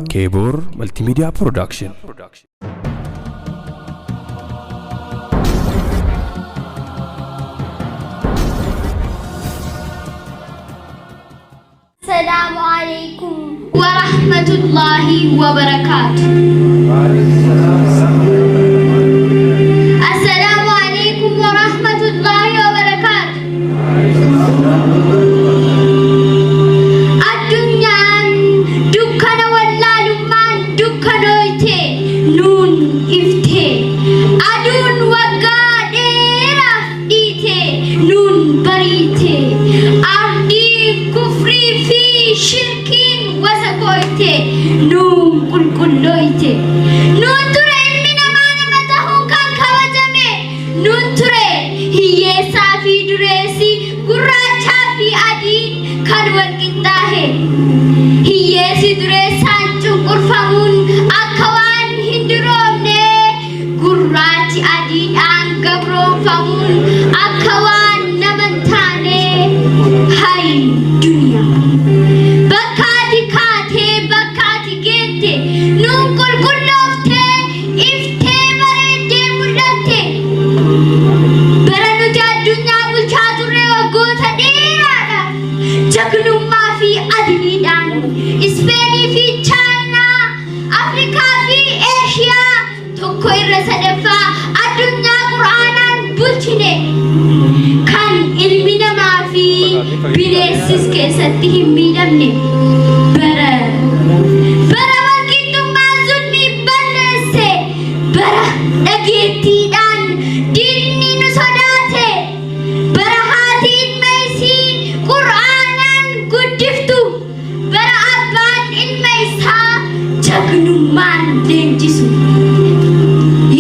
Kebor Multimedia Production. Assalamu alaikum wa rahmatullahi wa barakatuh. Assalamu alaikum wa rahmatullahi wa barakatuh. Addunyaan dukkana wallaalummaan dukkanoyte nuun ifte. Aduun waggaa dheeraaf dhiite nuun bariite. Abdii kufrii fi shirkiin wasa gooyte nuun qulqulloyte. Nuun ture ilmi namaa nama ta'uun kan kabajame. Nuun ture hiyyeessaa fi dureessi gurraachaa fi adiin kan wal qixxaahe. Hiyyeessi dureessaan cunqurfamuun akka waan hin duroomne, gurraachi adiidhaan gabroonfamuun akka waan nama hin taane. Hay duniyaa bakka ati kaatee bakka ati geette nuun qulqullooftee iftee bareeddee mul'atte. Bara nuti addunyaa bulchaa turre waggoota dheeraadhaaf jagnummaa fi adiliidhaan Ispeenii fi Chaayinaa, Afrikaa fi Eeshiyaa tokko irra sadaffaa addunyaa quraanaan bulchine. Kan ilmi namaa fi bineensis keessatti hin miidhamne. Bara walqixxummaa zulmii balleesse. Bara dhageettiidhaan diinni nu sodaate. Bara haati ilma isii quraanaan guddiftu. Bara abbaan ilma isaa jagnummaan leenjisu.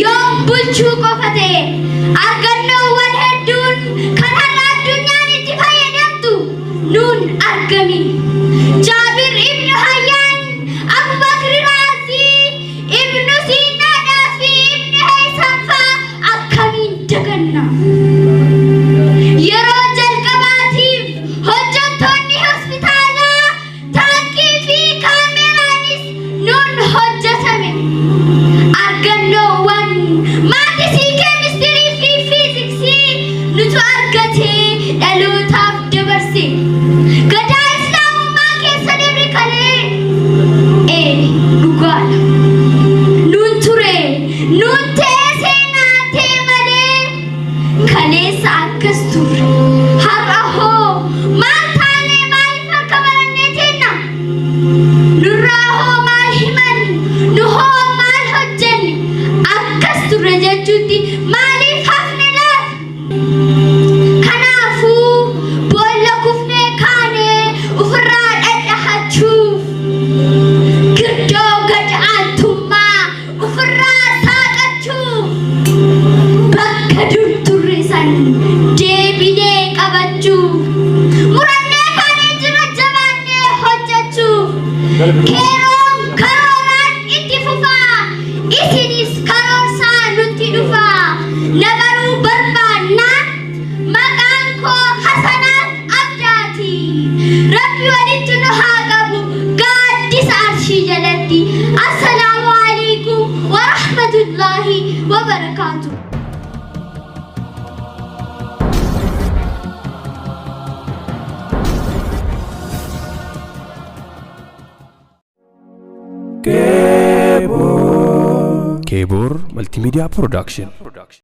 Yoom bulchuu qofa ta'e argannoowwan hedduun kan har'a addunyaan itti fayyadamtu nuun argami. Jaabir ibnu Hayyaan, Abubakri Raasii, ibnu Siinaadhaa fi ibnu Heeysam fa'aa akkamiin daganna. Yeroo jalqabaatiif hojjettoonni hospitaalaa taankii fi kaameraanis nuun hojjetame. Argannoowwan maatisii keemistirii fi fiiziksii nutu argatee dhalootaaf dabarse. Gadaa islaamummaa keessa dabre kalee dhugaadha. Nuun ture nuun ta'ee seenaa ta'e malee kaleessa akkas turre. Har'a hoo maal taanee maaliif akka barannee teenna? Nurraa hoo maal himan? Nu hoo maal hojjenne? Akkas turre jechuutti maaliif hafne laata? Kanaafuu boolla kufnee kaanee ofirraa dhadhahachuuf girdoo gad-aantummaa ofirraa saaqachuuf bakka dur turre san deebinee qabachuuf murannee kaanee jirra jabaannee hojjechuuf keeroon karooraan itti fufaa isinis karoorsaa nutti dhufaa. Na baruu barbaannaan maqaan koo Hasanaat Abdaati. Rabbi walitti nu haa qabu gaaddisa arshii jalatti. Assalaamu alaikum wa rahmatullahi wa barakaatuh. Kebor Multimedia Production.